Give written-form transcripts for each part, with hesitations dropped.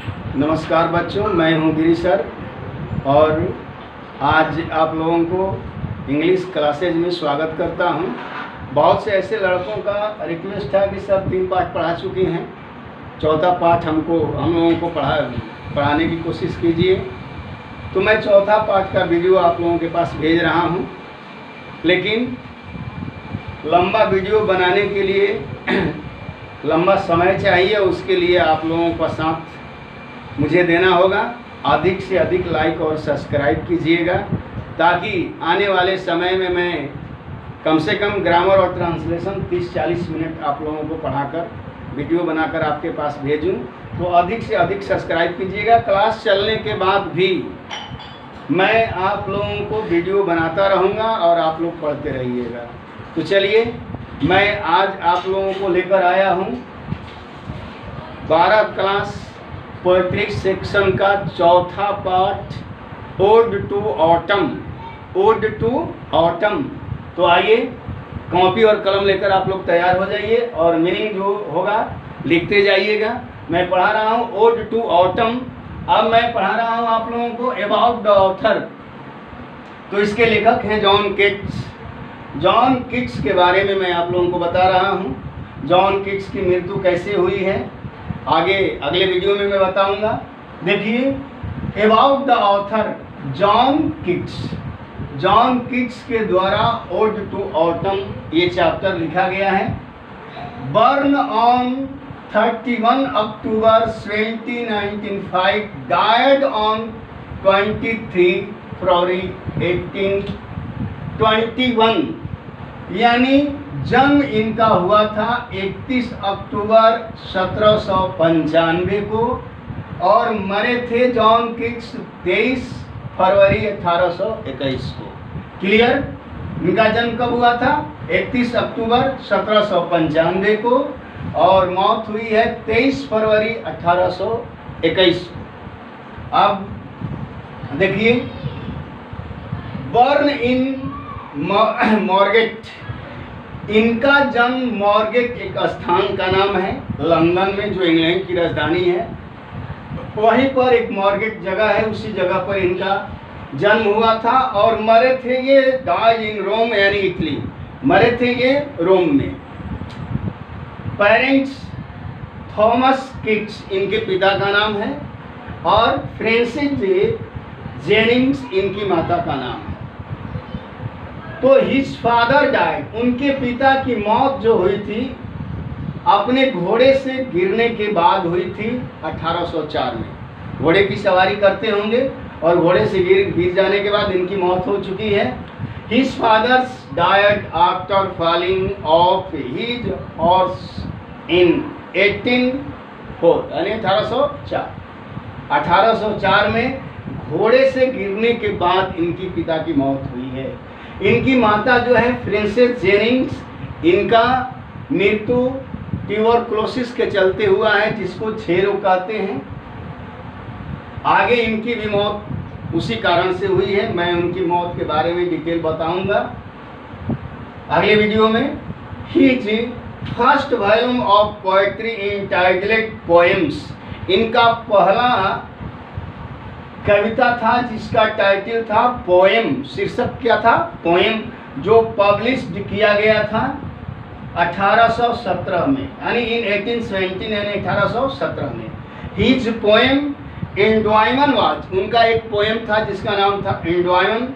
नमस्कार बच्चों, मैं हूं गिरी सर और आज आप लोगों को इंग्लिश क्लासेज में स्वागत करता हूं। बहुत से ऐसे लड़कों का रिक्वेस्ट था कि सर 3 पाठ पढ़ा चुके हैं, चौथा पाठ हम लोगों को पढ़ाने की कोशिश कीजिए। तो मैं चौथा पाठ का वीडियो आप लोगों के पास भेज रहा हूं, लेकिन लंबा वीडियो बनाने के लिए लंबा समय चाहिए। उसके लिए आप लोगों का साथ मुझे देना होगा। अधिक से अधिक लाइक और सब्सक्राइब कीजिएगा ताकि आने वाले समय में मैं कम से कम ग्रामर और ट्रांसलेशन 30-40 मिनट आप लोगों को पढ़ाकर वीडियो बनाकर आपके पास भेजूं। तो अधिक से अधिक सब्सक्राइब कीजिएगा। क्लास चलने के बाद भी मैं आप लोगों को वीडियो बनाता रहूँगा और आप लोग पढ़ते रहिएगा। तो चलिए, मैं आज आप लोगों को लेकर आया हूँ 12 क्लास पोएट्री सेक्शन का चौथा पाठ, ode to autumn. Ode to autumn. तो आइए, कॉपी और कलम लेकर आप लोग तैयार हो जाइए और मीनिंग जो होगा लिखते जाइएगा। मैं पढ़ा रहा हूँ ओड टू ऑटम। अब मैं पढ़ा रहा हूँ आप लोगों को अबाउट द ऑथर। तो इसके लेखक हैं जॉन कीट्स। जॉन कीट्स के बारे में मैं आप लोगों को बता रहा हूँ। जॉन कीट्स की मृत्यु कैसे हुई है आगे अगले वीडियो में मैं बताऊंगा। देखिए, about the author John Keats. John Keats के द्वारा ओड टू ऑटम ये चैप्टर लिखा गया है। Born on 31 October 1795, died on 23 February 1821। यानी जन्म इनका हुआ था 31 अक्टूबर 1795 को और मरे थे जॉन कीट्स 23 फरवरी 1821 को। क्लियर? इनका जन्म कब हुआ था? 31 अक्टूबर 1795 को और मौत हुई है 23 फरवरी 1821 को। अब देखिए, बर्न इन मॉर्गेट। इनका जन्म मॉर्गेट एक स्थान का नाम है लंदन में, जो इंग्लैंड की राजधानी है। वहीं पर एक मॉर्गेट जगह है, उसी जगह पर इनका जन्म हुआ था और मरे थे ये डाइड इन रोम, यानी इटली। मरे थे ये रोम में। पेरेंट्स थॉमस कीट्स इनके पिता का नाम है और फ्रांसिस जेनिंग्स इनकी माता का नाम है। तो हिज फादर डाइड, उनके पिता की मौत जो हुई थी अपने घोड़े से गिरने के बाद हुई थी 1804 में। घोड़े की सवारी करते होंगे और घोड़े से गिर जाने के बाद इनकी मौत हो चुकी है। His father died after falling off his horse in 1804, यानी 1804। 1804 में घोड़े से गिरने के बाद इनकी पिता की मौत हुई है। इनकी माता जो है फ्रांसिस जेनिंग्स, इनका मृत्यु ट्यूबरकुलोसिस के चलते हुआ है, जिसको क्षय रोग कहते हैं। आगे इनकी भी मौत उसी कारण से हुई है। मैं उनकी मौत के बारे में डिटेल बताऊंगा अगले वीडियो में। His first volume of poetry entitled poems, इनका पहला कविता था जिसका टाइटल था पोएम। शीर्षक क्या था? पोएम, जो पब्लिश्ड किया गया था 1817 में, यानी इन 1817, यानी 1817 में। हिज पोएम एंडोइमन वाज, उनका एक पोएम था जिसका नाम था एंडोइमन,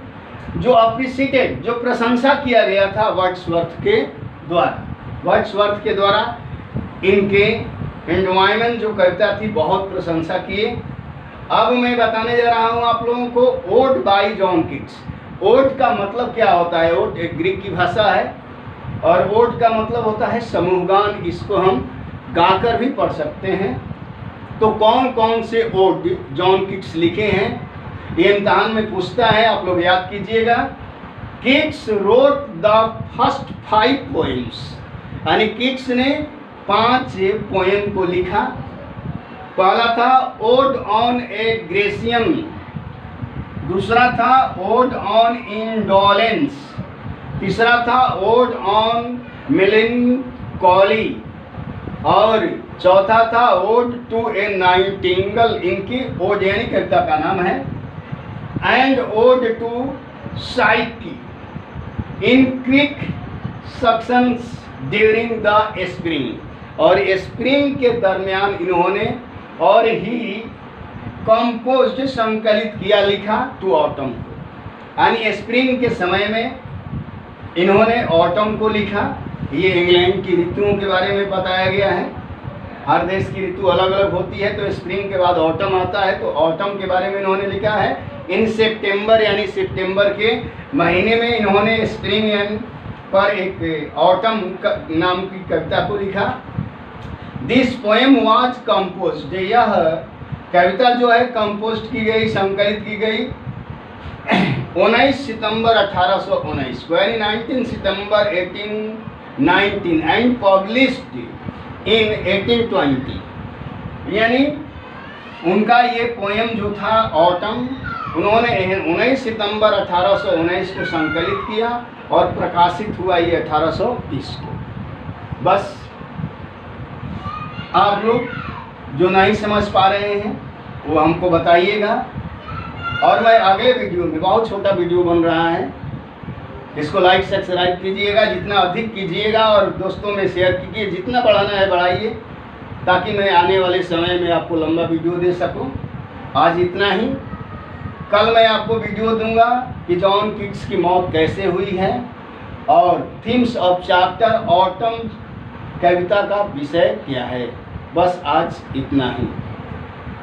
जो अप्रिशिएटेड, जो प्रशंसा किया गया था वर्ड्सवर्थ के द्वारा। वर्ड्सवर्थ के द्वारा इनके एंडोइमन जो कविता थी बहुत प्रशंसा किए। अब मैं बताने जा रहा हूँ आप लोगों को ode by John Keats. Ode का मतलब क्या होता है? ओड एक ग्रीक की भाषा है और ओड का मतलब होता है समूह गान। इसको हम गाकर भी पढ़ सकते हैं। तो कौन कौन से ओड जॉन कीट्स लिखे हैं ये इम्तहान में पूछता है, आप लोग याद कीजिएगा। Keats wrote the first 5 poems, यानी कीट्स ने 5 पोएम को लिखा। पहला था ओड ऑन ए ग्रेसियम, दूसरा था ओड ऑन इंडोलेंस, तीसरा था ओड ऑन मेलनकॉली और चौथा था ओड टू ए नाइटिंगल, इनकी ओड यानी कविता का नाम है, and ode to Psyche in quick succession during the spring, और स्प्रिंग के दरमियान इन्होंने और ही कंपोज्ड संकलित किया, लिखा टू ऑटम को, यानी स्प्रिंग के समय में इन्होंने ऑटम को लिखा। ये इंग्लैंड की ऋतुओं के बारे में बताया गया है, हर देश की ऋतु अलग अलग होती है, तो स्प्रिंग के बाद ऑटम आता है, तो ऑटम के बारे में इन्होंने लिखा है। इन सितंबर यानी सितंबर के महीने में इन्होंने स्प्रिंग यानी पर एक ऑटम नाम की कविता को लिखा। दिस पोएम वाज कंपोज्ड, यह कविता जो है कंपोस्ट की गई, संकलित की गई 19 सितंबर 1819 को, यानी 19 सितंबर 1819 एंड पब्लिश्ड इन 1820, यानी उनका ये पोएम जो था ऑटम, उन्होंने 19 सितंबर 1819 को संकलित किया और प्रकाशित हुआ ये 1830 को। बस आप लोग जो नहीं समझ पा रहे हैं वो हमको बताइएगा, और मैं अगले वीडियो में, बहुत छोटा वीडियो बन रहा है, इसको लाइक सब्सक्राइब कीजिएगा, जितना अधिक कीजिएगा, और दोस्तों में शेयर कीजिए, जितना बढ़ाना है बढ़ाइए, ताकि मैं आने वाले समय में आपको लंबा वीडियो दे सकूं। आज इतना ही, कल मैं आपको वीडियो दूंगा कि जॉन कीट्स की मौत कैसे हुई है, और थीम्स ऑफ चैप्टर ऑटम कविता का विषय क्या है। बस आज इतना ही।